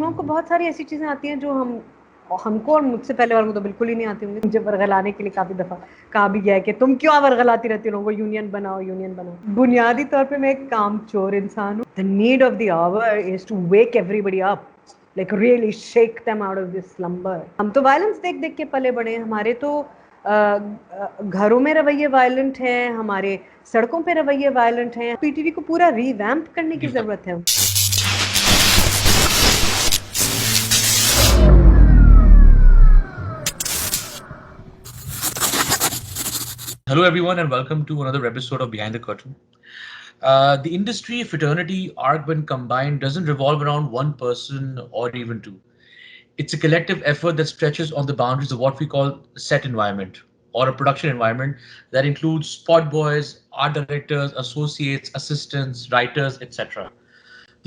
लोगों को बहुत सारी ऐसी चीज़ें आती हैं जो हमको और मुझसे पहले वालों को तो बिल्कुल ही नहीं आती होंगी। मुझे वर्गलाने के लिए काफ़ी दफ़ा कहा भी गया है कि तुम क्यों वर्गलाती रहती हो लोगों को, यूनियन बनाओ। बुनियादी तौर पे मैं एक कामचोर इंसान हूँ। The need of the hour is to wake everybody up, like really shake them out of this slumber. हम तो वायलेंस देख देख के पले बड़े हैं। हमारे तो घरों में रवैये वायलेंट हैं, हमारे सड़कों पे रवैये वायलेंट हैं। पीटीवी को पूरा रिवैम्प करने की जरूरत है। Hello, everyone, and welcome to another episode of Behind the Curtain. The industry fraternity arc, when combined, doesn't revolve around one person or even two. It's a collective effort that stretches on the boundaries of what we call set environment or a production environment that includes spot boys, art directors, associates, assistants, writers, etc.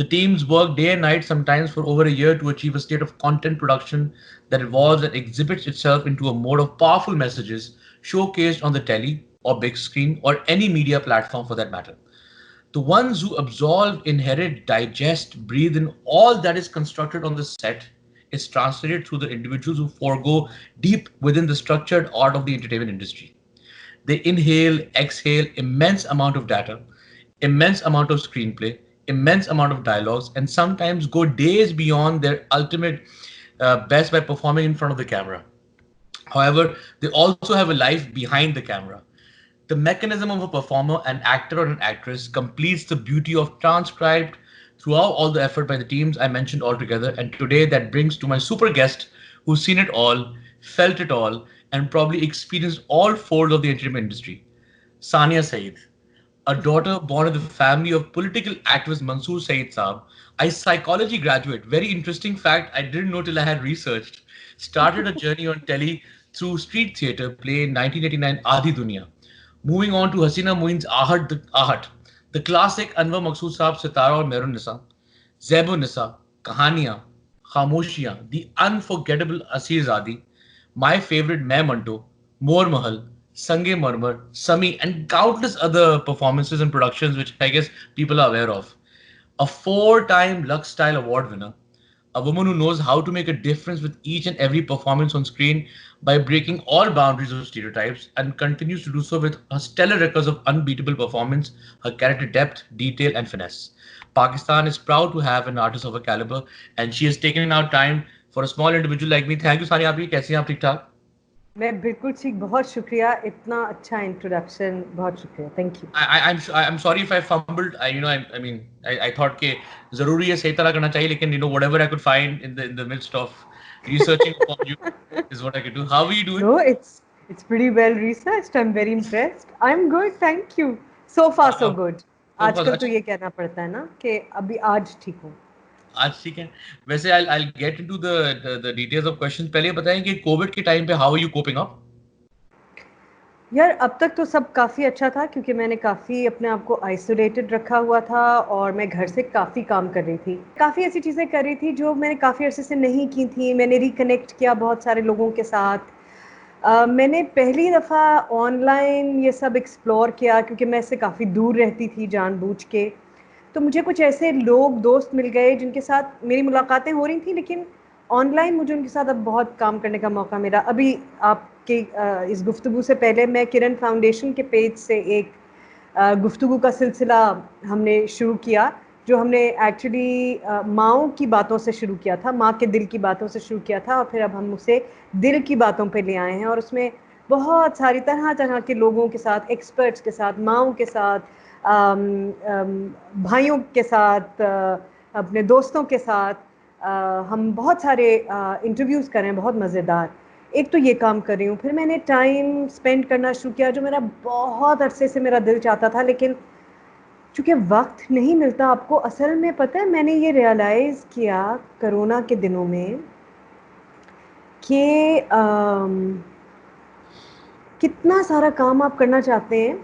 The teams work day and night, sometimes for over a year, to achieve a state of content production that evolves and exhibits itself into a mode of powerful messages showcased on the telly or big screen or any media platform for that matter. The ones who absorb, inherit, digest, breathe in all that is constructed on the set is translated through the individuals who forego deep within the structured art of the entertainment industry. They inhale, exhale immense amount of data, immense amount of screenplay, immense amount of dialogues, and sometimes go days beyond their ultimate best by performing in front of the camera. However, they also have a life behind the camera. The mechanism of a performer, an actor, or an actress completes the beauty of transcribed throughout all the effort by the teams I mentioned altogether. And today, that brings to my super guest who's seen it all, felt it all, and probably experienced all folds of the entertainment industry, Sania Saeed. A daughter born in the family of political activist Mansoor Saeed Saab. I psychology graduate. Very interesting fact I didn't know till I had researched. Started a journey on telly through street theatre play in 1989 Aadhi Dunya. Moving on to Hasina Moeen's Ahat, the classic Anwar Maqsood Saab Sitara or Mehrun Nisa, Zebo Nisa, Kahaniyan, Khamoshiyan, the unforgettable Asir Zadi, my favorite Main Manto, More Mahal, Sange Marmar, Sami, and countless other performances and productions which I guess people are aware of. A four-time Lux Style Award winner, a woman who knows how to make a difference with each and every performance on screen by breaking all boundaries of stereotypes and continues to do so with her stellar records of unbeatable performance, her character depth, detail, and finesse. Pakistan is proud to have an artist of her caliber, and she has taken out time for a small individual like me. Thank you, Sani Api. कैसे हैं आप ठीक ठाक? मैं बिल्कुल ठीक, बहुत शुक्रिया, इतना अच्छा इंट्रोडक्शन, बहुत शुक्रिया, thank you. I'm sorry if I fumbled. I thought कि जरूरी है सही तरह करना चाहिए, लेकिन whatever I could find in the midst of researching for you is what I could do. How are you doing? No, it's pretty well researched. I'm very impressed. I'm good, thank you. So far so good. आजकल तो ये कहना पड़ता है ना कि अभी आज ठीक हूँ। आज ठीक है। वैसे I'll get into the details of questions. पहले बताएं कि कोविड के टाइम पे how are you coping up? यार अब तक तो सब काफ़ी अच्छा था, क्योंकि मैंने काफ़ी अपने आप को आइसोलेटेड रखा हुआ था और मैं घर से काफ़ी काम कर रही थी। काफ़ी ऐसी चीज़ें कर रही थी जो मैंने काफ़ी अरसे से नहीं की थी। मैंने रिकनेक्ट किया बहुत सारे लोगों के साथ। मैंने पहली दफ़ा ऑनलाइन ये सब एक्सप्लोर किया, क्योंकि मैं इससे काफ़ी दूर रहती थी जानबूझ के। तो मुझे कुछ ऐसे लोग, दोस्त मिल गए जिनके साथ मेरी मुलाकातें हो रही थी, लेकिन ऑनलाइन मुझे उनके साथ अब बहुत काम करने का मौका मिला। अभी आपके इस गुफ्तगू से पहले मैं किरण फाउंडेशन के पेज से एक गुफ्तगू का सिलसिला हमने शुरू किया, जो हमने एक्चुअली माँओं की बातों से शुरू किया था, माँ के दिल की बातों से शुरू किया था, और फिर अब हम उसे दिल की बातों पे ले आए हैं। और उसमें बहुत सारी तरह के लोगों के साथ, एक्सपर्ट्स के साथ, माँओं के साथ, भाइयों के साथ, अपने दोस्तों के साथ हम बहुत सारे इंटरव्यूज़ कर रहे हैं, बहुत मज़ेदार। एक तो ये काम कर रही हूँ, फिर मैंने टाइम स्पेंड करना शुरू किया, जो मेरा बहुत अरसे से मेरा दिल चाहता था, लेकिन चूँकि वक्त नहीं मिलता आपको। असल में पता है, मैंने ये रियलाइज़ किया कोरोना के दिनों में कि कितना सारा काम आप करना चाहते हैं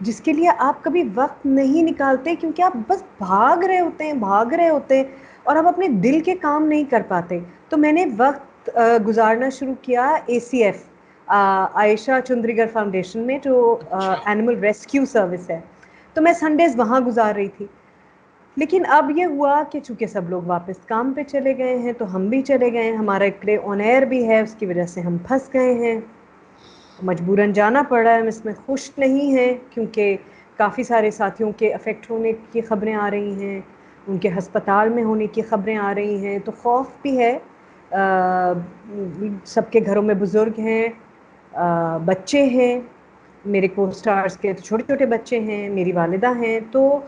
जिसके लिए आप कभी वक्त नहीं निकालते, क्योंकि आप बस भाग रहे होते हैं और आप अपने दिल के काम नहीं कर पाते। तो मैंने वक्त गुजारना शुरू किया ACF, आयशा चुंद्रीगर फाउंडेशन में, जो एनिमल रेस्क्यू सर्विस है। तो मैं संडेज़ वहाँ गुजार रही थी। लेकिन अब ये हुआ कि चूंकि सब लोग वापस काम पे चले गए हैं तो हम भी चले गए हैं, हमारा एक प्ले ऑन एयर भी है, उसकी वजह से हम फंस गए हैं, मजबूरन जाना पड़ा है। हम इसमें खुश नहीं हैं क्योंकि काफ़ी सारे साथियों के अफेक्ट होने की ख़बरें आ रही हैं, उनके हस्पताल में होने की ख़बरें आ रही हैं, तो खौफ भी है। सबके घरों में बुज़ुर्ग हैं, बच्चे हैं, मेरे को स्टार्स के तो छोटे छोटे बच्चे हैं, मेरी वालिदा हैं, तो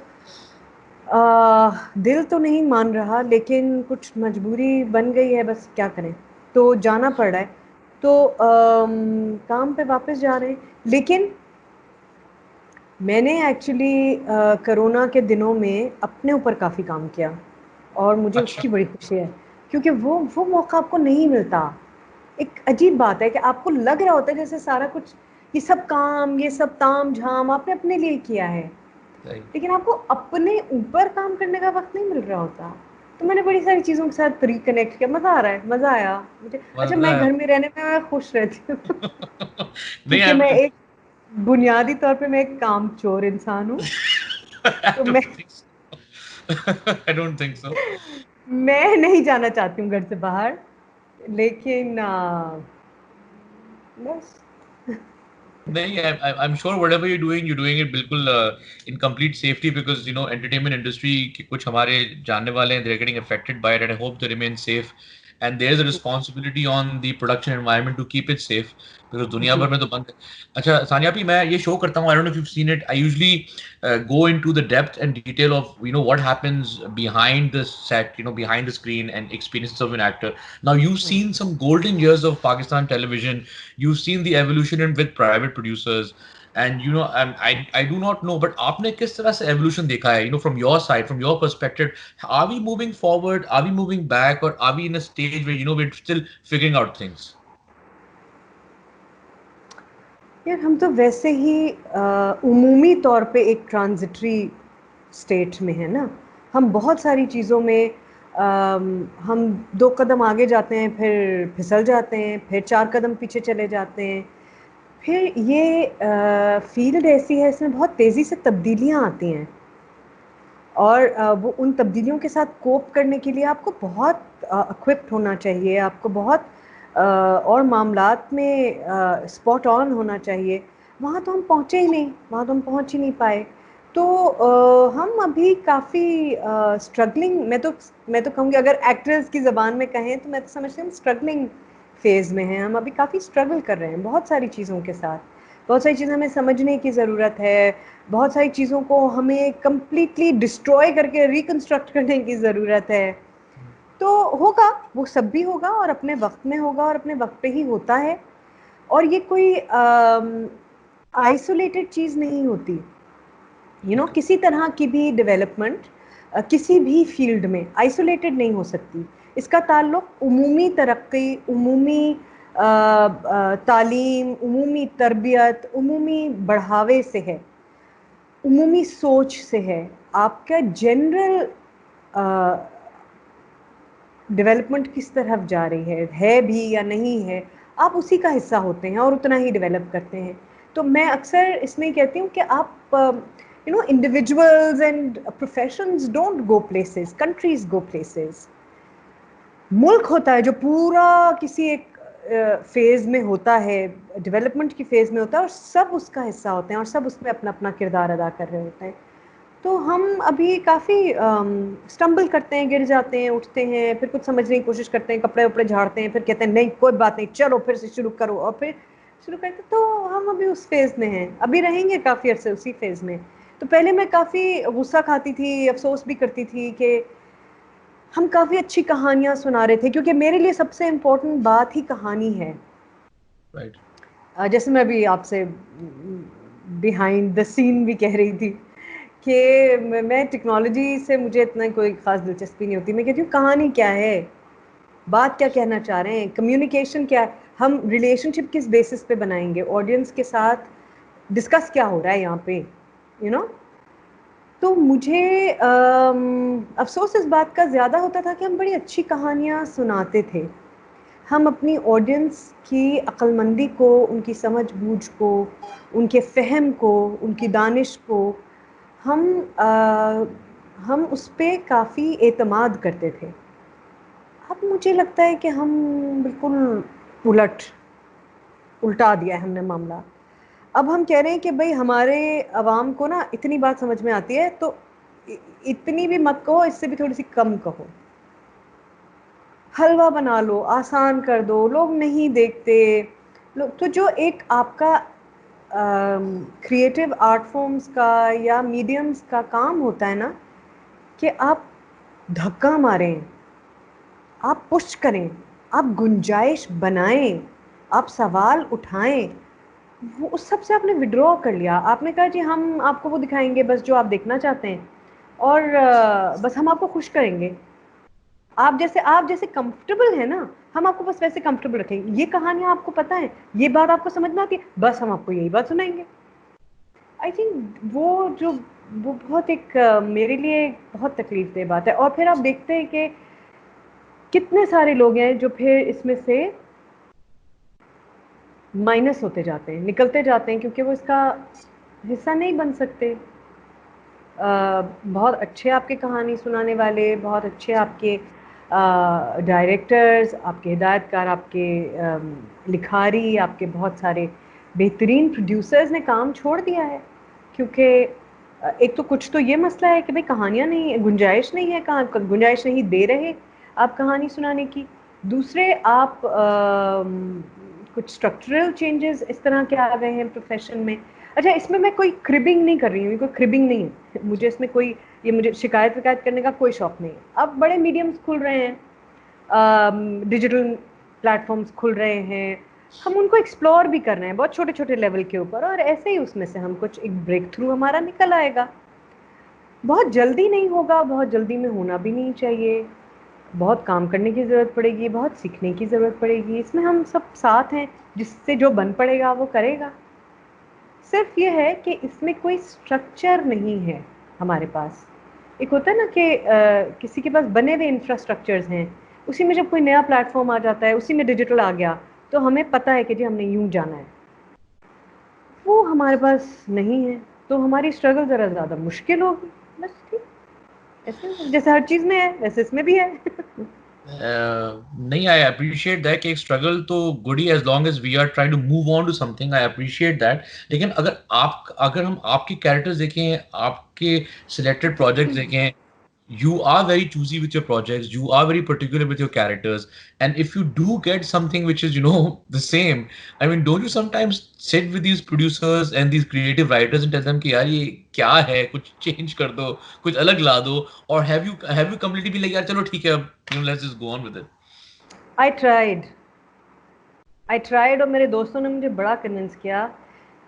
दिल तो नहीं मान रहा लेकिन कुछ मजबूरी बन गई है, बस क्या करें, तो जाना पड़ रहा है। तो काम पे वापस जा रहे हैं, लेकिन मैंने एक्चुअली कोरोना के दिनों में अपने ऊपर काफ़ी काम किया और मुझे अच्छा। उसकी बड़ी खुशी है क्योंकि वो मौका आपको नहीं मिलता। एक अजीब बात है कि आपको लग रहा होता है जैसे सारा कुछ, ये सब काम, ये सब ताम झाम आपने अपने लिए किया है, सही। लेकिन आपको अपने ऊपर काम करने का वक्त नहीं मिल रहा होता। तो मैंने बड़ी सारी चीज़ों के साथ रिकनेक्ट किया, मज़ा आ रहा है, मज़ा आया मुझे। अच्छा, मजा मैं है। घर में रहने में मैं खुश रहती हूँ नहीं, क्योंकि मैं एक बुनियादी तौर पे मैं एक कामचोर इंसान हूँ, I तो मैं don't think so. I don't think so. मैं नहीं जाना चाहती हूँ घर से बाहर, लेकिन बस नहीं, I'm sure whatever you're doing it बिल्कुल in complete safety because you know entertainment industry के कुछ हमारे जानने वाले हैं, they're getting affected by it and I hope they remain safe. And there's a responsibility on the production environment to keep it safe because दुनिया जी। भर में तो बंद है। अच्छा सानिया भी, मैं ये शो करता हूँ, I don't know if you've seen it. I usually go into the depth and detail of you know what happens behind the set, you know, behind the screen and experiences of an actor. Now you've seen some golden years of Pakistan television. You've seen the evolution in with private producers, and you know, I do not know, but आपने किस तरह से evolution देखा है? You know, from your side, from your perspective, are we moving forward? Are we moving back? Or are we in a stage where you know we're still figuring out things? यार हम तो वैसे ही उमूमी तौर पे एक transitory state में है ना। हम बहुत सारी चीज़ों में हम 2 कदम आगे जाते हैं, फिर फिसल जाते हैं, फिर 4 कदम पीछे चले जाते हैं। फिर ये फील्ड ऐसी है, इसमें बहुत तेज़ी से तब्दीलियाँ आती हैं और वो उन तब्दीलियों के साथ कोप करने के लिए आपको बहुत इक्विप्ड होना चाहिए, आपको बहुत और मामलात में स्पॉट ऑन होना चाहिए। वहाँ तो हम पहुँचे ही नहीं, वहाँ तो हम पहुँच ही नहीं पाए। तो हम अभी काफ़ी स्ट्रगलिंग, मैं तो कहूँगी, अगर एक्टर्स की ज़बान में कहें तो मैं तो समझती हूँ स्ट्रगलिंग फेज़ में हैं हम। अभी काफ़ी स्ट्रगल कर रहे हैं बहुत सारी चीज़ों के साथ। बहुत सारी चीज़ें हमें समझने की ज़रूरत है, बहुत सारी चीज़ों को हमें कंप्लीटली डिस्ट्रॉय करके रिकंस्ट्रक्ट करने की ज़रूरत है। तो होगा, वो सब भी होगा और अपने वक्त में होगा और अपने वक्त पे ही होता है। और ये कोई आइसोलेटेड चीज़ नहीं होती, किसी तरह की भी डेवलपमेंट किसी भी फील्ड में आइसोलेटेड नहीं हो सकती। इसका ताल्लुक उमूमी तरक्की, उमूमी तालीम, उमूमी तरबियत, उमूमी बढ़ावे से है, उमूमी सोच से है। आपका जनरल डेवलपमेंट किस तरफ जा रही है भी या नहीं है, आप उसी का हिस्सा होते हैं और उतना ही डेवलप करते हैं। तो मैं अक्सर इसमें कहती हूँ कि आप individuals and professions don't go places, countries go places. मुल्क होता है जो पूरा किसी एक फेज़ में होता है, डेवलपमेंट की फेज़ में होता है और सब उसका हिस्सा होते हैं और सब उसमें अपना अपना किरदार अदा कर रहे होते हैं। तो हम अभी काफ़ी स्टम्बल करते हैं, गिर जाते हैं, उठते हैं, फिर कुछ समझने की कोशिश करते हैं, कपड़े वपड़े झाड़ते हैं, फिर कहते हैं नहीं कोई बात नहीं, चलो फिर से शुरू करो, और फिर शुरू करते। तो हम अभी उस फेज़ में हैं, अभी रहेंगे काफ़ी अरसे उसी फेज़ में। तो पहले मैं काफ़ी गुस्सा खाती थी, अफसोस भी करती थी कि हम काफ़ी अच्छी कहानियाँ सुना रहे थे, क्योंकि मेरे लिए सबसे इम्पोर्टेंट बात ही कहानी है। Right. जैसे मैं अभी आपसे बिहाइंड द सीन भी कह रही थी कि मैं टेक्नोलॉजी से मुझे इतना कोई ख़ास दिलचस्पी नहीं होती। मैं कहती हूँ कहानी क्या है, बात क्या कहना चाह रहे हैं, कम्युनिकेशन क्या है, हम रिलेशनशिप किस बेसिस पे बनाएंगे, ऑडियंस के साथ डिस्कस क्या हो रहा है यहाँ पे, यू नो। तो मुझे अफ़सोस इस बात का ज़्यादा होता था कि हम बड़ी अच्छी कहानियाँ सुनाते थे। हम अपनी ऑडियंस की अक्लमंदी को, उनकी समझ-बूझ को, उनके फ़हम को, उनकी दानिश को हम हम उस पे काफ़ी एतमाद करते थे। अब मुझे लगता है कि हम बिल्कुल उल्टा दिया है हमने मामला। अब हम कह रहे हैं कि भाई हमारे अवाम को ना इतनी बात समझ में आती है, तो इतनी भी मत कहो, इससे भी थोड़ी सी कम कहो। हलवा बना लो, आसान कर दो, लोग नहीं देखते। लोग तो जो एक आपका क्रिएटिव आर्ट फॉर्म्स का या मीडियम्स का काम होता है ना, कि आप धक्का मारें, आप पुश करें, आप गुंजाइश बनाएं, आप सवाल उठाएं, वो उस सब से आपने विड्रॉ कर लिया। आपने कहा जी हम आपको वो दिखाएंगे बस जो आप देखना चाहते हैं, और बस हम आपको खुश करेंगे। आप जैसे कंफर्टेबल है ना, हम आपको बस वैसे कंफर्टेबल रखेंगे। ये कहानियां आपको पता है, ये बात आपको समझ में आती है, बस हम आपको यही बात सुनाएंगे। आई थिंक वो बहुत एक मेरे लिए बहुत तकलीफ बात है। और फिर आप देखते हैं कि कितने सारे लोग हैं जो फिर इसमें से माइनस होते जाते हैं, निकलते जाते हैं, क्योंकि वो इसका हिस्सा नहीं बन सकते। बहुत अच्छे आपके कहानी सुनाने वाले, बहुत अच्छे आपके डायरेक्टर्स, आपके हिदायतकार, आपके लिखारी, आपके बहुत सारे बेहतरीन प्रोड्यूसर्स ने काम छोड़ दिया है। क्योंकि एक तो कुछ तो ये मसला है कि भाई कहानियाँ नहीं, गुंजाइश नहीं है, कहाँ गुंजाइश नहीं दे रहे आप कहानी सुनाने की। दूसरे आप कुछ स्ट्रक्चरल चेंजेस इस तरह के आ गए हैं प्रोफेशन में। अच्छा, इसमें मैं कोई क्रिबिंग नहीं कर रही हूँ, कोई क्रिबिंग नहीं है मुझे इसमें कोई, ये मुझे शिकायत विकायत करने का कोई शौक नहीं है। अब बड़े मीडियम्स खुल रहे हैं, डिजिटल प्लेटफॉर्म्स खुल रहे हैं, हम उनको एक्सप्लोर भी कर रहे हैं बहुत छोटे छोटे लेवल के ऊपर, और ऐसे ही उसमें से हम कुछ एक ब्रेक थ्रू हमारा निकल आएगा। बहुत जल्दी नहीं होगा, बहुत जल्दी में होना भी नहीं चाहिए। बहुत काम करने की ज़रूरत पड़ेगी, बहुत सीखने की ज़रूरत पड़ेगी, इसमें हम सब साथ हैं, जिससे जो बन पड़ेगा वो करेगा। सिर्फ ये है कि इसमें कोई स्ट्रक्चर नहीं है हमारे पास। एक होता है ना कि किसी के पास बने हुए इंफ्रास्ट्रक्चर्स हैं, उसी में जब कोई नया प्लेटफॉर्म आ जाता है, उसी में डिजिटल आ गया, तो हमें पता है कि जी हमने यूं जाना है। वो हमारे पास नहीं है, तो हमारी स्ट्रगल ज़रा ज़्यादा मुश्किल होगी। बस ठीक, ऐसे जैसे हर चीज़ में है वैसे इसमें भी है। नहीं, आई अप्रिशिएट दैट कि स्ट्रगल तो गुड ही as long as we are trying to move on to something, I appreciate that. लेकिन अगर हम आपके कैरेक्टर्स देखें, आपके सिलेक्टेड प्रोजेक्ट्स देखें, you are very choosy with your projects, you are very particular with your characters, and if you do get something which is, the same, I mean, don't you sometimes sit with these producers and these creative writers and tell them कि यार ये क्या है, कुछ change कर दो, कुछ अलग ला दो, or have you completely been like यार चलो ठीक है अब, let's just go on with it? I tried I tried और मेरे दोस्तों ने मुझे बड़ा कन्विंस किया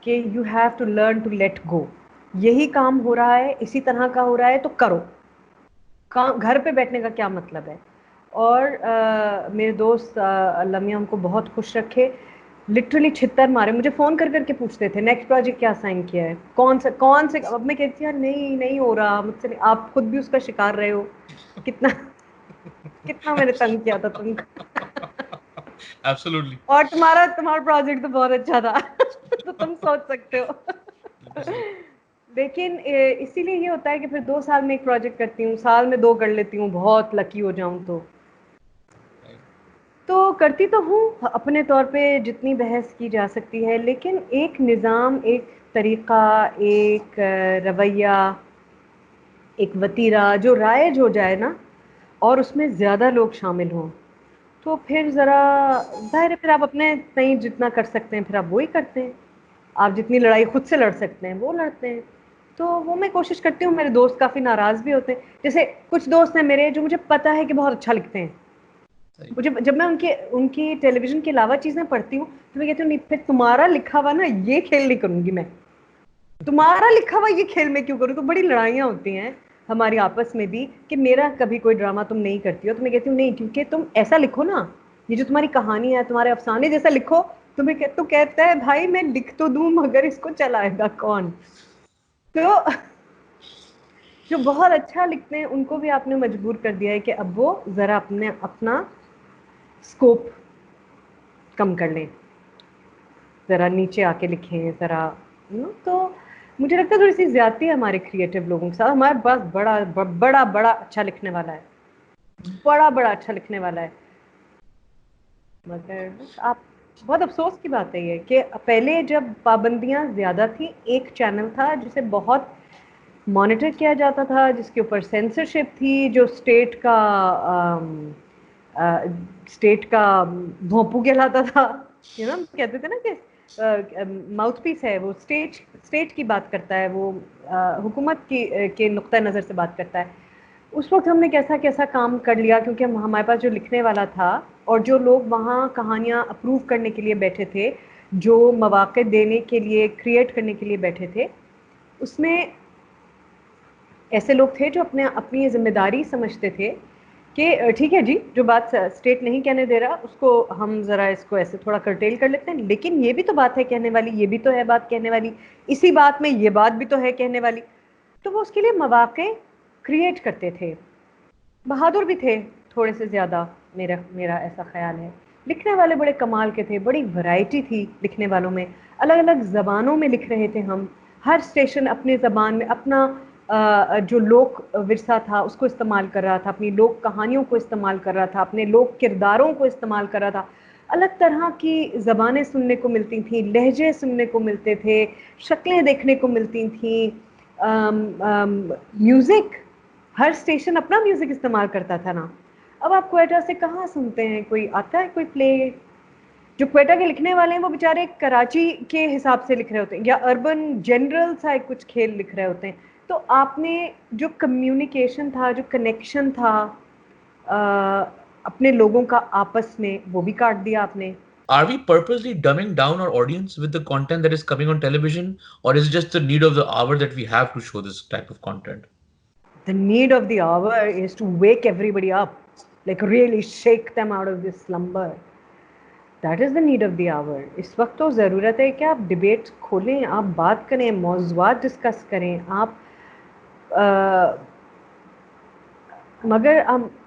कि you have to learn to let go. यही काम हो रहा है, इसी तरह का हो रहा है, तो करो। काम घर पे बैठने का क्या मतलब है। और मेरे दोस्त अल्लाह मियां हमको बहुत खुश रखे, लिटरली छित्तर मारे, मुझे फ़ोन कर करके पूछते थे नेक्स्ट प्रोजेक्ट क्या साइन किया है, कौन से। अब मैं कहती थी यार नहीं नहीं हो रहा मुझसे नहीं। आप खुद भी उसका शिकार रहे हो, कितना कितना मैंने तंग किया था तुमको। Absolutely. और तुम्हारा तुम्हारा प्रोजेक्ट तो बहुत अच्छा था। तो तुम सोच सकते हो। लेकिन इसीलिए ये होता है कि फिर 2 साल में एक प्रोजेक्ट करती हूँ, साल में 2 कर लेती हूँ, बहुत लकी हो जाऊँ तो करती तो हूँ अपने तौर पे जितनी बहस की जा सकती है। लेकिन एक निज़ाम, एक तरीक़ा, एक रवैया, एक वतीरा जो राइज हो जाए ना, और उसमें ज़्यादा लोग शामिल हों, तो फिर ज़रा ज़ाहिर है, फिर आप अपने तय जितना कर सकते हैं फिर आप वही करते हैं। आप जितनी लड़ाई खुद से लड़ सकते हैं वो लड़ते हैं। तो वो मैं कोशिश करती हूँ। मेरे दोस्त काफ़ी नाराज़ भी होते हैं, जैसे कुछ दोस्त हैं मेरे जो मुझे पता है कि बहुत अच्छा लिखते हैं। मुझे जब मैं उनके उनकी टेलीविज़न के अलावा चीज़ें पढ़ती हूँ, तो मैं कहती हूँ नहीं, फिर तुम्हारा लिखा हुआ ना ये खेल नहीं करूँगी मैं, तुम्हारा लिखा हुआ ये खेल मैं क्यों करूँ। तो बड़ी लड़ाइयाँ होती हैं हमारी आपस में भी कि मेरा कभी कोई ड्रामा तुम नहीं करती हो। तो मैं कहती हूँ नहीं, क्योंकि तुम ऐसा लिखो ना, ये जो तुम्हारी कहानी है, तुम्हारे अफसाने जैसा लिखो। तो कहता है भाई मैं लिख तो दूँ मगर इसको चलाएगा कौन। तो जो बहुत अच्छा लिखते हैं उनको भी आपने मजबूर कर दिया है कि अब वो ज़रा अपना स्कोप कम कर लें, ज़रा नीचे आके लिखें ज़रा, तो मुझे लगता है थोड़ी सी ज्यादती है हमारे क्रिएटिव लोगों के साथ। हमारे पास बड़ा बड़ा बड़ा अच्छा लिखने वाला है, बड़ा अच्छा लिखने वाला है, मगर आप, बहुत अफसोस की बात है ये कि पहले जब पाबंदियां ज्यादा थी, एक चैनल था जिसे बहुत मॉनिटर किया जाता था, जिसके ऊपर सेंसरशिप थी, जो स्टेट का भोंपू कहलाता था, कहते थे ना कि माउथ पीस है वो, स्टेट की बात करता है वो, हुकूमत की के नुक्ता नज़र से बात करता है। उस वक्त हमने कैसा कैसा काम कर लिया, क्योंकि हमारे पास जो लिखने वाला था और जो लोग वहाँ कहानियाँ अप्रूव करने के लिए बैठे थे, जो मौक़े देने के लिए, क्रिएट करने के लिए बैठे थे, उसमें ऐसे लोग थे जो अपनी जिम्मेदारी समझते थे कि ठीक है जी, जो बात स्टेट नहीं कहने दे रहा उसको हम ज़रा इसको ऐसे थोड़ा कर्टेल कर लेते हैं, लेकिन ये भी तो बात है कहने वाली, ये भी तो है बात कहने वाली, इसी बात में ये बात भी तो है कहने वाली। तो वो उसके लिए मौक़े क्रिएट करते थे। बहादुर भी थे थोड़े से ज़्यादा, मेरा ऐसा ख्याल है। लिखने वाले बड़े कमाल के थे, बड़ी वैरायटी थी लिखने वालों में, अलग अलग ज़बानों में लिख रहे थे हम। हर स्टेशन अपनी ज़बान में अपना जो लोक विरसा था उसको इस्तेमाल कर रहा था, अपनी लोक कहानियों को इस्तेमाल कर रहा था, अपने लोक किरदारों को इस्तेमाल कर रहा था। अलग तरह की ज़बानें सुनने को मिलती थी, लहजे सुनने को मिलते थे, शक्लें देखने को मिलती थी, म्यूज़िक, हर स्टेशन अपना म्यूज़िक इस्तेमाल करता था ना। अब आप क्वेटा से कहाँ सुनते हैं, कोई आता है कोई प्ले? जो क्वेटा के लिखने वाले हैं वो बेचारे कराची के हिसाब से लिख रहे होते हैं, या अर्बन जनरल सा एक कुछ खेल लिख रहे होते हैं। तो आपने जो कम्युनिकेशन था, जो कनेक्शन था अपने लोगों का आपस में, वो भी काट दिया आपने। Are we purposely dumbing down our audience with the content that is coming on television, or is it just the need of the hour that we have to show this type of content? The need of the hour is to wake everybody up, like really shake them out of this slumber. That is the need of the hour. इस वक्त तो ज़रूरत है कि आप debate खोलें, आप बात करें, मौज़ूआत डिस्कस करें, आप मगर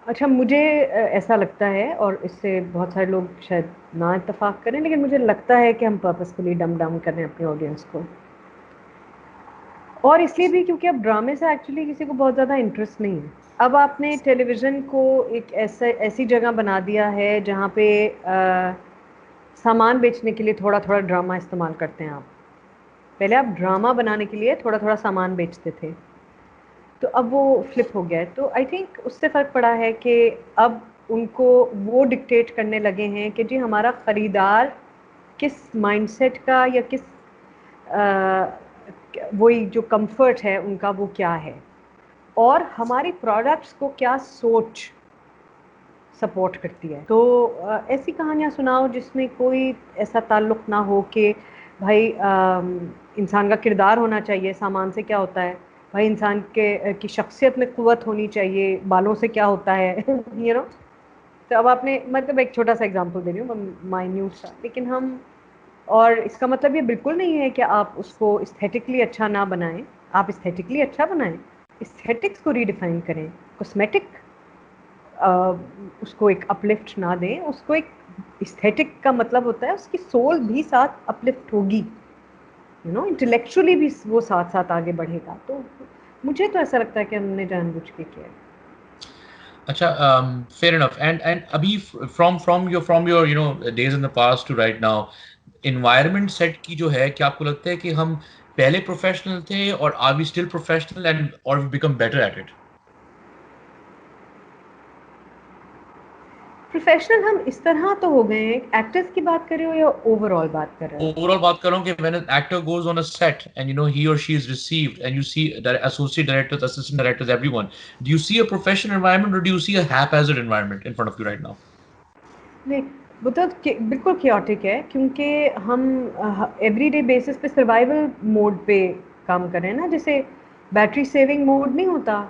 अच्छा, मुझे ऐसा लगता है, और इससे बहुत सारे लोग शायद ना इत्तेफाक करें, लेकिन मुझे लगता है कि हम पर्पसफुली डम डाउन कर रहे हैं अपनी ऑडियंस को। और इसलिए भी क्योंकि अब ड्रामे से एक्चुअली किसी को बहुत ज़्यादा इंटरेस्ट नहीं है। अब आपने टेलीविज़न को एक ऐसी जगह बना दिया है जहाँ पे सामान बेचने के लिए थोड़ा थोड़ा ड्रामा इस्तेमाल करते हैं आप। पहले आप ड्रामा बनाने के लिए थोड़ा थोड़ा सामान बेचते थे, तो अब वो फ्लिप हो गया है। तो आई थिंक उससे फ़र्क पड़ा है कि अब उनको वो डिक्टेट करने लगे हैं कि जी हमारा ख़रीदार किस माइंडसेट का, या किस वही जो कंफर्ट है उनका वो क्या है, और हमारी प्रोडक्ट्स को क्या सोच सपोर्ट करती है। तो ऐसी कहानियाँ सुनाओ जिसमें कोई ऐसा ताल्लुक़ ना हो कि भाई इंसान का किरदार होना चाहिए, सामान से क्या होता है, भाई इंसान की शख्सियत में क़ुव्वत होनी चाहिए, बालों से क्या होता है यू नो। तो अब आपने, मतलब एक छोटा सा एग्जांपल दे रही हूँ, माइन्यूट सा, लेकिन हम, और इसका मतलब ये बिल्कुल नहीं है कि आप उसको एस्थेटिकली अच्छा ना बनाएं, आप एस्थेटिकली अच्छा बनाएं, एस्थेटिक्स को रीडिफाइन करें, कॉस्मेटिक उसको एक अपलिफ्ट ना दें, उसको एक एस्थेटिक का मतलब होता है उसकी सोल भी साथ अपलिफ्ट होगी, यू नो, इंटेलेक्चुअली भी वो साथ साथ आगे बढ़ेगा। तो मुझे तो ऐसा लगता है कि हमने जानबूझ के किया है। अच्छा, fair enough. And अभी from your days in the past to right now, environment set की जो है, क्या आपको लगता है कि हम पहले प्रोफेशनल थे, और are we still professional and or we become better at it? Professional हम इस तरह तो हो गए हैं, एक्टर्स की बात कर रहे हो या ओवरऑल बात कर रहे हो? Overall बात कर रहा हूँ कि when an actor goes on a set and he or she is received and you see associate directors, assistant directors, everyone, do you see a professional environment or do you see a haphazard environment in front of you right now? नहीं, वो तो बिल्कुल chaotic है, क्योंकि हम everyday basis पे survival mode पे काम कर रहे हैं ना, जैसे बैटरी सेविंग मोड नहीं होता,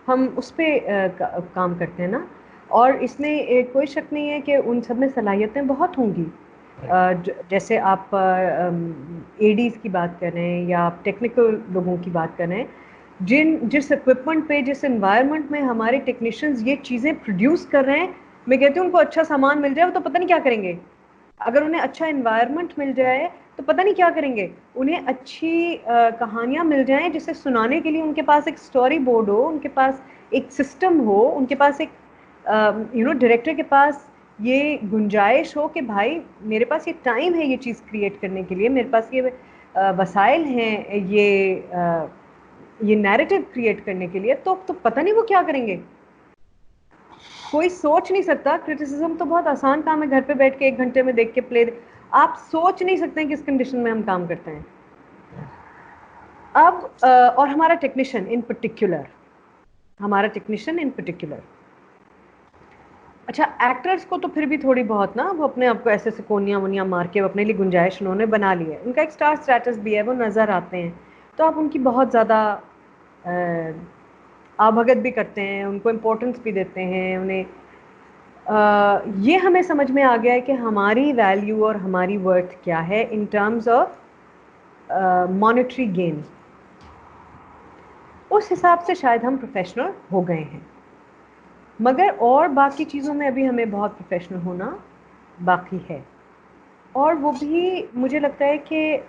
हम उस पे काम करते हैं ना। और इसमें कोई शक नहीं है कि उन सब में सलाहियतें बहुत होंगी। जैसे आप एडीज़ की बात कर रहे हैं, या आप टेक्निकल लोगों की बात कर रहे हैं, जिस इक्विपमेंट पे, जिस एनवायरनमेंट में हमारे टेक्नीशियंस ये चीज़ें प्रोड्यूस कर रहे हैं, मैं कहती हूँ उनको अच्छा सामान मिल जाए तो पता नहीं क्या करेंगे। अगर उन्हें अच्छा एनवायरनमेंट मिल जाए तो पता नहीं क्या करेंगे। उन्हें अच्छी कहानियाँ मिल जाएं जिसे सुनाने के लिए उनके पास एक स्टोरी बोर्ड हो, उनके पास एक सिस्टम हो, उनके पास एक डायरेक्टर के पास ये गुंजाइश हो कि भाई मेरे पास ये टाइम है ये चीज़ क्रिएट करने के लिए, मेरे पास ये वसाइल हैं ये नैरेटिव क्रिएट करने के लिए, तो पता नहीं वो क्या करेंगे। कोई सोच नहीं सकता। क्रिटिसिज्म तो बहुत आसान काम है, घर पे बैठ के 1 घंटे में देख के प्ले। आप सोच नहीं सकते किस कंडीशन में हम काम करते हैं। अब और हमारा टेक्नीशियन इन पर्टिकुलर, अच्छा एक्टर्स को तो फिर भी थोड़ी बहुत ना, वो अपने आप को ऐसे से कोनियाँ वोनियाँ मार के अपने लिए गुंजाइश उन्होंने बना ली है, उनका एक स्टार स्टेटस भी है, वो नज़र आते हैं, तो आप उनकी बहुत ज़्यादा आवभगत भी करते हैं, उनको इम्पोर्टेंस भी देते हैं, उन्हें ये हमें समझ में आ गया है कि हमारी वैल्यू और हमारी वर्थ क्या है in terms of monetary gain. उस हिसाब से शायद हम प्रोफेशनल हो गए हैं, मगर और बाकी चीज़ों में अभी हमें बहुत प्रोफेशनल होना बाकी है। और वो भी मुझे लगता है कि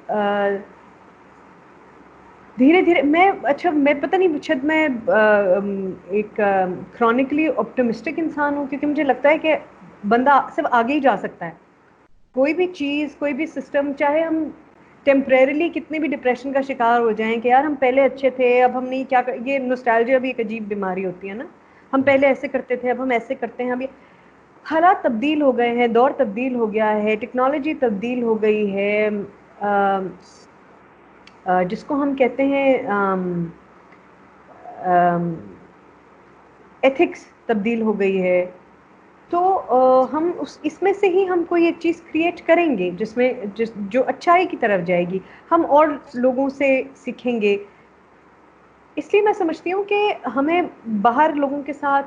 धीरे धीरे मैं पता नहीं, शायद मैं एक क्रॉनिकली ऑप्टिमिस्टिक इंसान हूँ, क्योंकि मुझे लगता है कि बंदा सिर्फ आगे ही जा सकता है। कोई भी चीज़, कोई भी सिस्टम, चाहे हम टेम्परेरीली कितने भी डिप्रेशन का शिकार हो जाएं कि यार हम पहले अच्छे थे, अब हम नहीं, क्या कर, ये नॉस्टैल्जिया भी एक अजीब बीमारी होती है ना, हम पहले ऐसे करते थे अब हम ऐसे करते हैं। अभी हालात तब्दील हो गए हैं, दौर तब्दील हो गया है, टेक्नोलॉजी तब्दील हो गई है, जिसको हम कहते हैं एथिक्स तब्दील हो गई है। तो हम इसमें से ही हम कोई एक चीज़ क्रिएट करेंगे जो अच्छाई की तरफ जाएगी, हम और लोगों से सीखेंगे। इसलिए मैं समझती हूँ कि हमें बाहर लोगों के साथ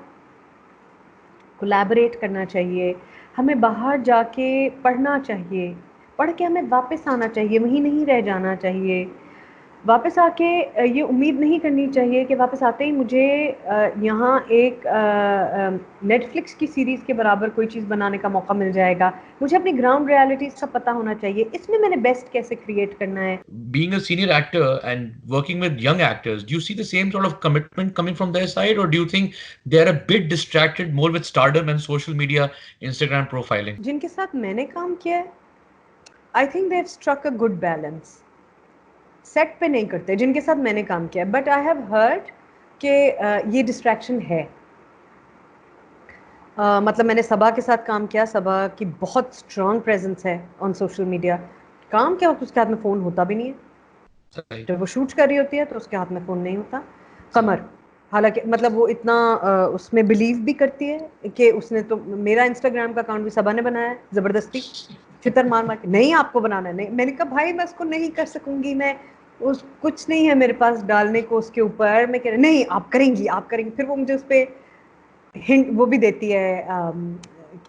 कोलैबोरेट करना चाहिए, हमें बाहर जाके पढ़ना चाहिए, पढ़ के हमें वापस आना चाहिए, वहीं नहीं रह जाना चाहिए। वापस आके ये उम्मीद नहीं करनी चाहिए कि वापस आते ही मुझे यहाँ एक नेटफ्लिक्स की सीरीज़ के बराबर कोई चीज़ बनाने का मौका मिल जाएगा। मुझे अपनी ग्राउंड रियलिटीज़ का पता होना चाहिए, इसमें मैंने बेस्ट कैसे क्रिएट करना है। Being a senior actor and working with young actors, do you see the same sort of commitment coming from their side, or do you think they're a bit distracted more with stardom and social media, Instagram profiling? जिनके साथ मैंने काम किया है, I think they have struck a good balance. Set पे नहीं करते जिनके साथ मैंने काम किया, बट आई हैव हर्ड कि ये डिस्ट्रैक्शन है। मतलब मैंने सबा के साथ काम किया, सबा की बहुत स्ट्रॉन्ग प्रेजेंस है ऑन सोशल मीडिया। काम क्या होता, उसके हाथ में फ़ोन होता भी नहीं है, Right. जब वो शूट कर रही होती है तो उसके हाथ में फ़ोन नहीं होता। कमर, हालांकि मतलब वो इतना उसमें बिलीव भी करती है कि उसने तो मेरा इंस्टाग्राम का अकाउंट भी सबा ने बनाया है ज़बरदस्ती, छितर मार मार के, नहीं आपको बनाना है, नहीं। मैंने कहा भाई मैं उसको नहीं कर सकूंगी, मैं उस कुछ नहीं है मेरे पास डालने को उसके ऊपर। मैं कह रही नहीं आप करेंगी, आप करेंगी। फिर वो मुझे उस पर हिंट वो भी देती है,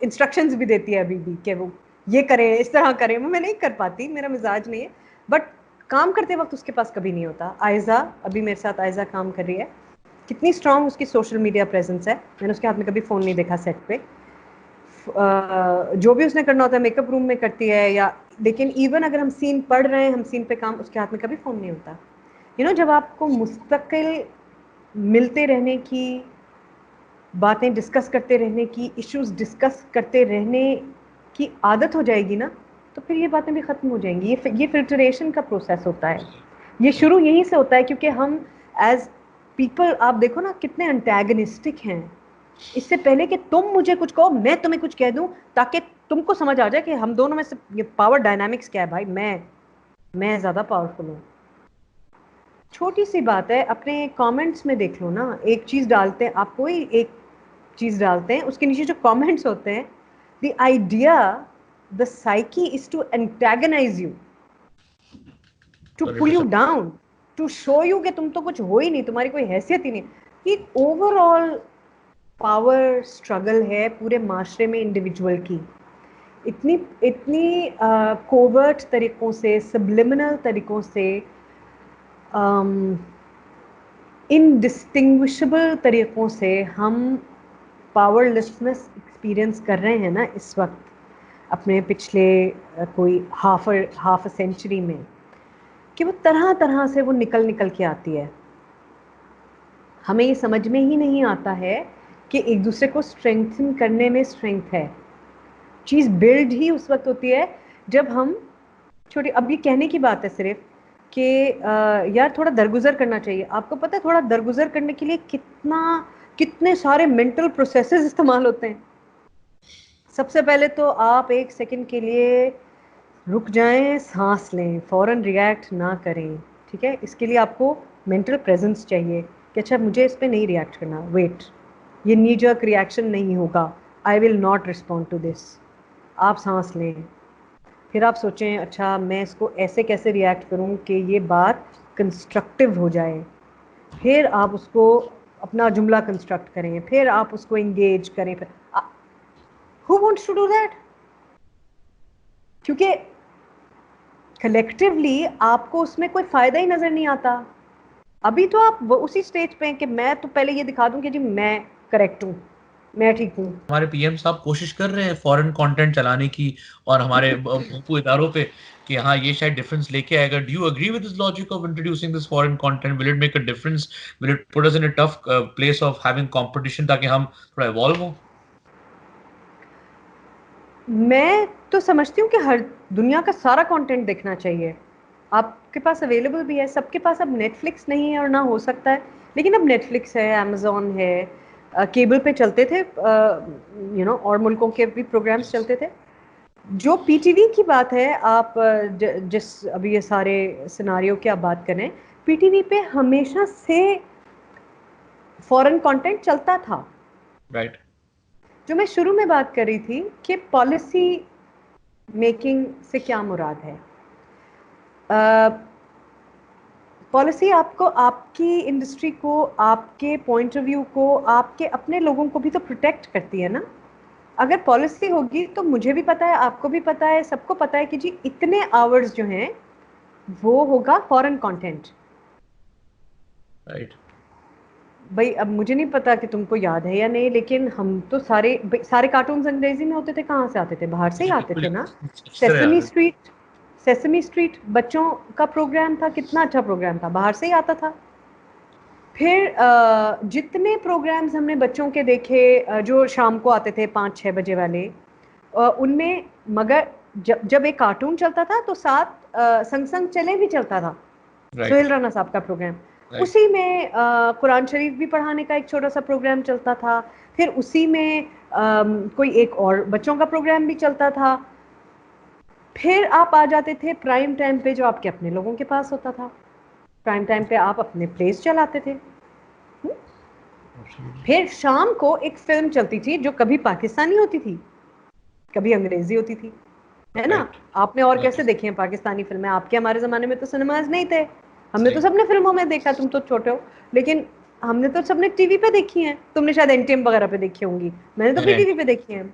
इंस्ट्रक्शंस भी देती है अभी भी कि वो ये करें, इस तरह करें। वो मैं नहीं कर पाती, मेरा मिजाज नहीं है, बट काम करते वक्त उसके पास कभी नहीं होता। आयज़ा, अभी मेरे साथ आयज़ा काम कर रही है, कितनी स्ट्रांग उसकी सोशल मीडिया प्रेजेंस है। मैंने उसके हाथ में कभी फ़ोन नहीं देखा सेट पे। जो भी उसने करना होता है मेकअप रूम में करती है, या लेकिन इवन अगर हम सीन पढ़ रहे हैं, हम सीन पे काम, उसके हाथ में कभी फ़ोन नहीं होता। जब आपको मुस्तकिल मिलते रहने की, बातें डिस्कस करते रहने की, इश्यूज डिस्कस करते रहने की आदत हो जाएगी ना, तो फिर ये बातें भी ख़त्म हो जाएंगी। ये फिल्टरेशन का प्रोसेस होता है, ये शुरू यहीं से होता है, क्योंकि हम एज पीपल, आप देखो ना कितने एंटेगनिस्टिक हैं। इससे पहले कि तुम मुझे कुछ कहो, मैं तुम्हें कुछ कह दूं, ताकि तुमको समझ आ जाए कि हम दोनों में से ये पावर डायनामिक्स क्या है। भाई मैं ज़्यादा पावरफुल हूँ। छोटी सी बात है, अपने कमेंट्स में देख लो ना, एक चीज़ डालते हैं आप, कोई एक चीज़ डालते हैं, उसके नीचे जो कमेंट्स होते हैं, the idea, the psyche is to antagonise you, to pull you 100%. Down, to show you कि तुम तो कुछ हो ही नहीं, तुम्हारी कोई हैसियत ही नहीं। ये ओवरऑल पावर स्ट्रगल है पूरे माशरे में इंडिविजुअल की। इतनी इतनी कोवर्ट तरीक़ों से, सब्लिमिनल तरीक़ों से, इनडिस्टिंग्विशेबल तरीक़ों से हम पावरलेसनेस एक्सपीरियंस कर रहे हैं ना इस वक्त। अपने पिछले कोई हाफ अ सेंचुरी में, कि वो तरह तरह से वो निकल निकल के आती है। हमें ये समझ में ही नहीं आता है कि एक दूसरे को स्ट्रेंथन करने में स्ट्रेंथ है। चीज़ बिल्ड ही उस वक्त होती है जब हम छोटी, अब ये कहने की बात है सिर्फ कि यार थोड़ा दरगुजर करना चाहिए। आपको पता है थोड़ा दरगुजर करने के लिए कितने सारे मेंटल प्रोसेसेस इस्तेमाल होते हैं। सबसे पहले तो आप 1 सेकंड के लिए रुक जाएं, सांस लें, फ़ौरन रिएक्ट ना करें, ठीक है? इसके लिए आपको मेंटल प्रेजेंस चाहिए कि अच्छा मुझे इस पे नहीं रिएक्ट करना, वेट, ये नी जर्क रिएक्शन नहीं होगा, I will not respond to this. आप सांस लें, फिर आप सोचें अच्छा मैं इसको ऐसे कैसे रिएक्ट करूं कि ये बात कंस्ट्रक्टिव हो जाए। फिर आप उसको अपना जुमला कंस्ट्रक्ट करें, फिर आप उसको एंगेज करें। फिर who wants to do that? क्योंकि कलेक्टिवली आपको उसमें कोई फायदा ही नजर नहीं आता। अभी तो आप वो उसी स्टेज पे हैं कि मैं तो पहले ये दिखा दूं कि जी मैं करेक्ट हूँ, मैं ठीक हूँ। हमारे पीएम साहब कोशिश कर रहे हैं फॉरेन कंटेंट चलाने की और हमारे भोंपू इदारों पे कि हाँ ये शायद डिफरेंस लेके आएगा। Do you agree with this logic of introducing this foreign content? Will it make a difference? Will it put us in a tough place of having competition ताकि हम थोड़ा इवॉल्व हो? मैं तो समझती हूँ कि हर दुनिया का सारा कंटेंट देखना चाहिए। आपके पास अवेलेबल भी है, सबके पास अब नेटफ्लिक्स नहीं है और ना हो सकता है, लेकिन अब नेटफ्लिक्स है, अमेजोन है, केबल पे चलते थे, और मुल्कों के भी प्रोग्राम्स चलते थे। जो पीटीवी की बात है, आप जिस अभी ये सारे सिनारियो की आप बात करें, पीटीवी पे हमेशा से फॉरेन कंटेंट चलता था। राइट। जो मैं शुरू में बात कर रही थी कि पॉलिसी मेकिंग से क्या मुराद है। पॉलिसी आपको, आपकी इंडस्ट्री को, आपके पॉइंट ऑफ व्यू को, आपके अपने लोगों को भी तो प्रोटेक्ट करती है ना। अगर पॉलिसी होगी तो मुझे भी पता है, आपको भी पता है, सबको पता है कि जी इतने आवर्स जो हैं वो होगा फॉरेन कंटेंट। राइट। भाई अब मुझे नहीं पता कि तुमको याद है या नहीं, लेकिन हम तो सारे कार्टून्स अंग्रेजी में होते थे। कहाँ से आते थे? बाहर से ही जी आते बिल्कुल। थे ना। अच्छी तरह याद सेसमी है। स्ट्रीट, सेसमी स्ट्रीट बच्चों का प्रोग्राम था, कितना अच्छा प्रोग्राम था, बाहर से ही आता था। फिर जितने प्रोग्राम्स हमने बच्चों के देखे जो शाम को आते थे 5-6 बजे वाले, उनमें मगर जब एक कार्टून चलता था तो साथ संग संग चले भी चलता था राइट। सोहेल राना साहब का प्रोग्राम। राइट। उसी में कुरान शरीफ भी पढ़ाने का एक छोटा सा प्रोग्राम चलता था। फिर उसी में कोई एक और बच्चों का प्रोग्राम भी चलता था। फिर आप आ जाते थे प्राइम टाइम पे, जो आपके अपने लोगों के पास होता था। प्राइम टाइम पे आप अपने प्लेस चलाते थे। फिर शाम को एक फिल्म चलती थी जो कभी पाकिस्तानी होती थी, कभी अंग्रेजी होती थी, है ना। राइट। आपने और कैसे देखी हैं पाकिस्तानी फिल्में? आपके हमारे ज़माने में तो सिनेमाज नहीं थे, हमने तो सबने फिल्मों में देखा, तुम तो छोटे हो, लेकिन हमने तो सबने टीवी पे देखी हैं। तुमने शायद एनटीएम वगैरह पे देखी होंगी, मैंने तो पीटीवी पे देखी हैं।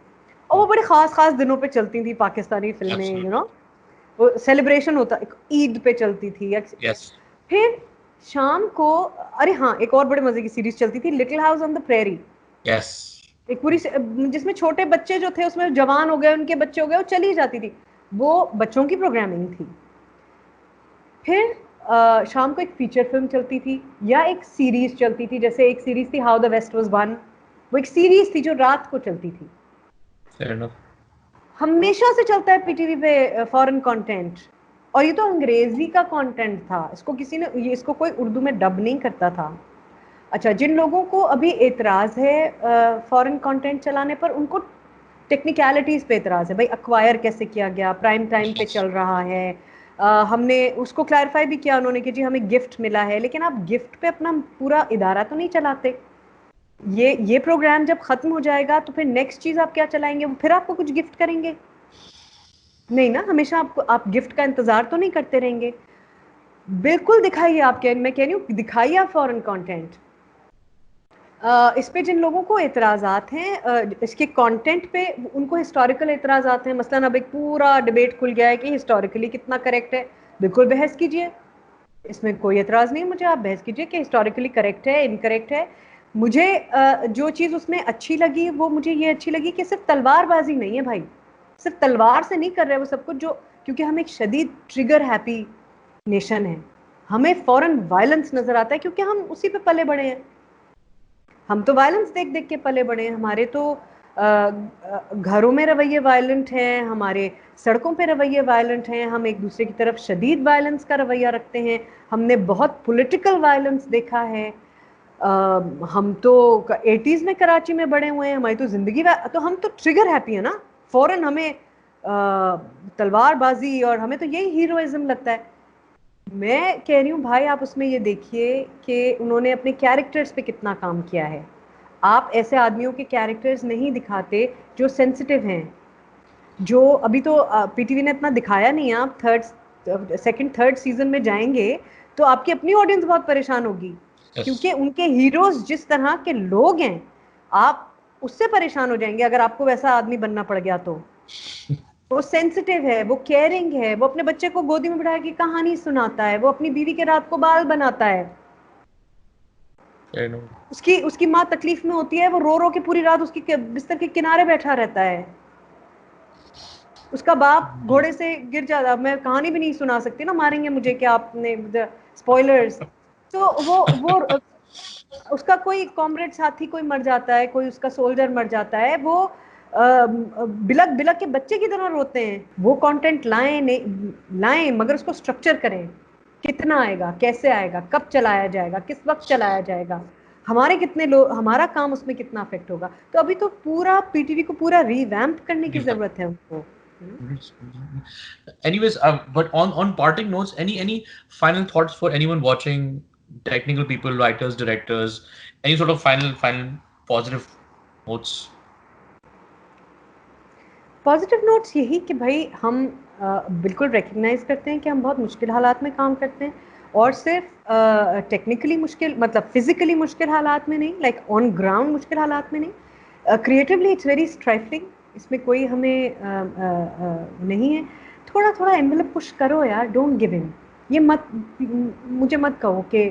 और वो बड़े ख़ास ख़ास दिनों पे चलती थी पाकिस्तानी फिल्में, वो सेलिब्रेशन होता, ईद पे चलती थी। यस। फिर शाम को, अरे हाँ, एक और बड़े मज़े की सीरीज़ चलती थी, little house on the prairie. Yes. एक पूरी जिसमें छोटे बच्चे जो थे, उसमें जवान हो गए, उनके बच्चे हो गए, वो चली जाती थी। वो बच्चों की प्रोग्रामिंग थी। फिर शाम को एक फीचर फिल्म चलती थी या एक सीरीज चलती थी। जैसे एक सीरीज थी how the west was won, वो एक सीरीज थी जो रात को चलती थी। Fair enough. हमेशा से चलता है पीटीवी पे फॉरेन कंटेंट। और ये तो अंग्रेजी का कंटेंट था, इसको किसी ने, ये इसको कोई उर्दू में डब नहीं करता था। अच्छा, जिन लोगों को अभी एतराज़ है फॉरेन कंटेंट चलाने पर, उनको टेक्निकलिटीज़ पे एतराज़ है। भाई अक्वायर कैसे किया गया, प्राइम टाइम पे चल रहा है। हमने उसको क्लैरिफाई भी किया उन्होंने कि जी हमें गिफ्ट मिला है, लेकिन आप गिफ्ट पे अपना पूरा इदारा तो नहीं चलाते। ये प्रोग्राम जब ख़त्म हो जाएगा तो फिर नेक्स्ट चीज़ आप क्या चलाएंगे? फिर आपको कुछ गिफ्ट करेंगे? नहीं ना, हमेशा आपको, आप गिफ्ट का इंतज़ार तो नहीं करते रहेंगे। बिल्कुल दिखाइए, मैं कह रही हूँ दिखाइए आप फॉरेन कंटेंट। इस पे जिन लोगों को एतराज़ात हैं इसके कंटेंट पे, उनको हिस्टोरिकल एतराज़ात हैं। मसलन अब एक पूरा डिबेट खुल गया है कि हिस्टोरिकली कितना करेक्ट है। बिल्कुल बहस कीजिए, इसमें कोई एतराज़ नहीं। मुझे आप बहस कीजिए कि हिस्टोरिकली करेक्ट है, इनकरेक्ट है। मुझे जो चीज़ उसमें अच्छी लगी, वो मुझे ये अच्छी लगी कि सिर्फ तलवारबाजी नहीं है भाई, सिर्फ तलवार से नहीं कर रहे वो सब कुछ, जो क्योंकि हम एक शदीद ट्रिगर हैप्पी नेशन है, हमें फौरन वायलेंस नजर आता है क्योंकि हम उसी पे पले बड़े हैं। हम तो वायलेंस देख देख के पले बड़े हैं, हमारे तो घरों में रवैये वायलेंट हैं, हमारे सड़कों पे रवैये वायलेंट हैं, हम एक दूसरे की तरफ शदीद वायलेंस का रवैया रखते हैं, हमने बहुत पॉलिटिकल वायलेंस देखा है। हम तो 80s में कराची में बड़े हुए हैं, हमारी तो जिंदगी, तो हम तो ट्रिगर हैप्पी है ना, फौरन हमें तलवारबाजी और हमें तो यही हीरोइज्म लगता है। मैं कह रही हूँ भाई, आप उसमें ये देखिए कि उन्होंने अपने कैरेक्टर्स पे कितना काम किया है। आप ऐसे आदमियों के कैरेक्टर्स नहीं दिखाते जो सेंसिटिव हैं, जो अभी तो पीटीवी ने इतना दिखाया नहीं है। आप सेकंड थर्ड सीजन में जाएंगे तो आपकी अपनी ऑडियंस बहुत परेशान होगी, क्योंकि उनके हीरोज जिस तरह के लोग हैं, आप उससे परेशान हो जाएंगे अगर आपको वैसा आदमी बनना पड़ गया तो। वो सेंसिटिव है, वो केयरिंग है, वो अपने बच्चे को गोदी में बिठा के कहानी सुनाता है, वो अपनी बीवी के रात को बाल बनाता है। उसकी उसकी माँ तकलीफ में होती है, वो रो रो के पूरी रात उसकी बिस्तर के किनारे बैठा रहता है। उसका बाप घोड़े से गिर जाता, मैं कहानी भी नहीं सुना सकती ना, मारेंगे मुझे कि आपने स्पॉयलर्स। तो वो उसका कोई कॉमरेड साथी कोई मर जाता है, कोई उसका सोल्जर मर जाता है, वो बिलक बिलक के बच्चे की तरह रोते हैं। वो कंटेंट लाएं मगर उसको स्ट्रक्चर करें, कितना आएगा, कैसे आएगा, कब चलाया जाएगा, किस वक्त चलाया जाएगा, हमारे कितने लोग, हमारा काम उसमें कितना अफेक्ट होगा। तो अभी तो पूरा पीटीवी को पूरा रिवैम्प करने की जरूरत है उनको। Anyways, but on parting notes, any final thoughts for anyone watching, technical people, writers, directors, any sort of final positive notes? Positive notes यही कि भाई हम बिल्कुल रिकग्नाइज करते हैं कि हम बहुत मुश्किल हालात में काम करते हैं, और सिर्फ टेक्निकली मुश्किल, मतलब फिजिकली मुश्किल हालात में नहीं, लाइक ऑन ग्राउंड मुश्किल हालात में नहीं, क्रिएटिवली इट्स वेरी स्ट्राइफलिंग, इसमें कोई हमें नहीं है। थोड़ा थोड़ा एनवेलप पुश करो यार, डोंट गिव इन। ये मत, मुझे मत कहो कि,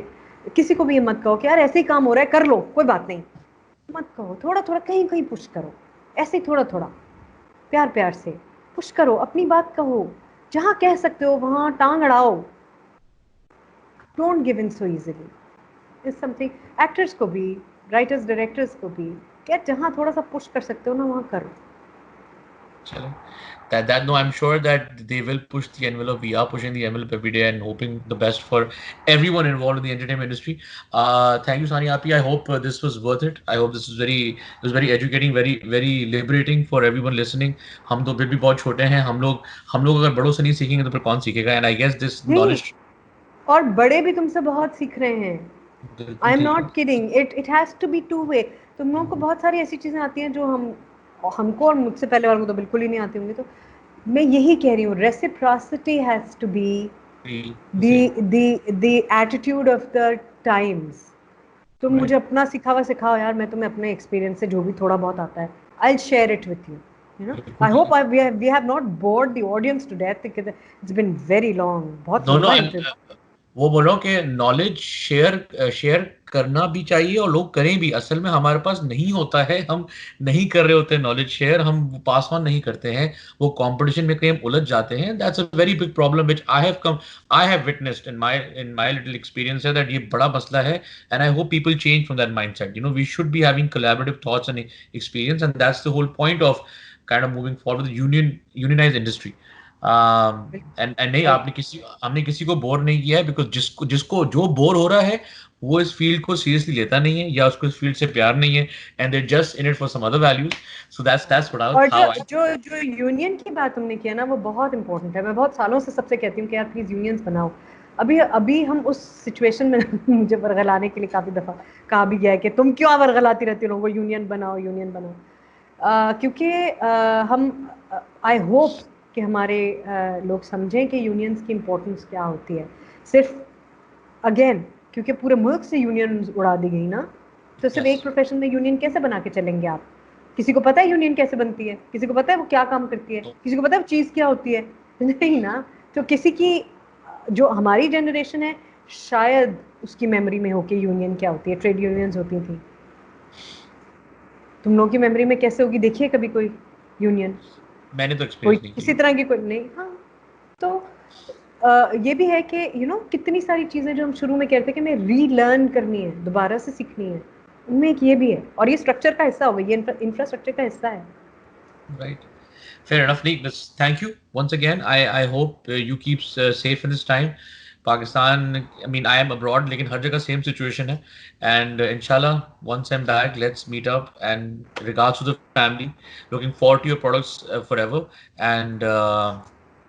किसी को भी ये मत कहो कि यार ऐसे ही काम हो रहा है कर लो कोई बात नहीं, मत कहो। थोड़ा थोड़ा कहीं कहीं पुश करो, ऐसे ही थोड़ा थोड़ा प्यार प्यार से पुश करो, अपनी बात कहो, जहां कह सकते हो वहां टांग अड़ाओ। Don't give in so easily is something. Actors को भी, राइटर्स डायरेक्टर्स को भी, क्या जहां थोड़ा सा पुश कर सकते हो ना वहां करो। Chalo. That no, I'm sure that they will push the envelope. We are pushing the envelope every day and hoping the best for everyone involved in the entertainment industry. Thank you, Sani Api. I hope this was worth it. I hope this was very educating, very liberating for everyone listening. हम तो फिर भी बहुत छोटे हैं. हम लोग अगर बड़ों से नहीं सीखेंगे तो फिर कौन सीखेगा? And I guess this knowledge. और बड़े भी तुमसे बहुत सीख रहे हैं। I am not kidding, it has to be two way. तुम लोगों को बहुत सारी ऐसी चीजें आती हैं जो हमको और मुझसे पहले वालों को तो बिल्कुल ही नहीं आती होंगी। तो मैं यही कह रही हूँ, reciprocity has to be the attitude of the times. तुम मुझे अपना सिखा हुआ सिखाओ यार, मैं तुम्हें अपने एक्सपीरियंस से जो भी थोड़ा बहुत आता है, I will share it with you. You know, I hope we have not bored the audience to death because it's been very long. बहुत No, लंबा इंटरव्यू। वो बोल रहा हूँ कि नॉलेज शेयर करना भी चाहिए और लोग करें भी। असल में हमारे पास नहीं होता है, हम नहीं कर रहे होते नॉलेज शेयर, हम पास ऑन नहीं करते हैं, वो कंपटीशन में कहीं हम उलझ जाते हैं। That's a very big problem which I have witnessed in my little experience है दैट ये बड़ा मसला है। And I hope people change from that mindset. You know, we should be having collaborative thoughts and experience, and that's the whole point of kind of moving forward unionised industry. And नहीं, हमने किसी को bore नहीं किया है, because जिसको जो bore हो रहा है वो इस फील्ड को सीरियसली लेता नहीं है, या उसको इस फील्ड से प्यार नहीं है, and they just in it for some other values. So that's और हाउ आई। जो यूनियन की बात तुमने किया ना, वो बहुत इंपॉर्टेंट है। मैं बहुत सालों से सबसे कहती हूँ कि यार प्लीज यूनियंस बनाओ। अभी अभी हम उस सिचुएशन में मुझे वर्गलाने के लिए काफी दफा कहा भी गया है कि तुम क्यों वर्गलाती रहती हो लोगों को, यूनियन बनाओ यूनियन बनाओ। क्योंकि हम, आई होप कि हमारे लोग समझें कि यूनियंस की इम्पोर्टेंस क्या होती है। सिर्फ अगेन, क्योंकि पूरे मुल्क से यूनियन उड़ा दी गई ना, तो सिर्फ एक प्रोफेशन में यूनियन कैसे बना के चलेंगे आप? किसी को पता है यूनियन कैसे बनती है? किसी को पता है वो क्या काम करती है? किसी को पता है वो चीज़ क्या होती है? नहीं ना। तो किसी की, जो हमारी जनरेशन है, शायद उसकी मेमोरी में हो कि यूनियन क्या होती है, ट्रेड यूनियंस होती थी। तुम लोगों की मेमोरी में कैसे होगी? देखिए कभी कोई यूनियन, मैंने तो कोई एक्सपीरियंस नहीं किसी की। तरह की कोई नहीं। हाँ, तो ये भी है कि कितनी सारी चीज़ें जो हम शुरू में कहते हैं कि हमें रीलर्न करनी है, दोबारा से सीखनी है, उनमें एक ये भी है, और ये स्ट्रक्चर का हिस्सा होगा, ये इंफ्रास्ट्रक्चर का हिस्सा है। Right. Fair enough, Neek. Thank you once again. I hope you keep safe in this time. Pakistan, I mean, I am abroad, लेकिन हर जगह same situation है. And inshallah, once I'm back, let's meet up. And regards to the family, looking forward to your products forever. And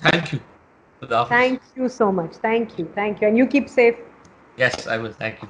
thank you. Khudafis. Thank you so much, thank you, and you keep safe. Yes, I will. Thank you.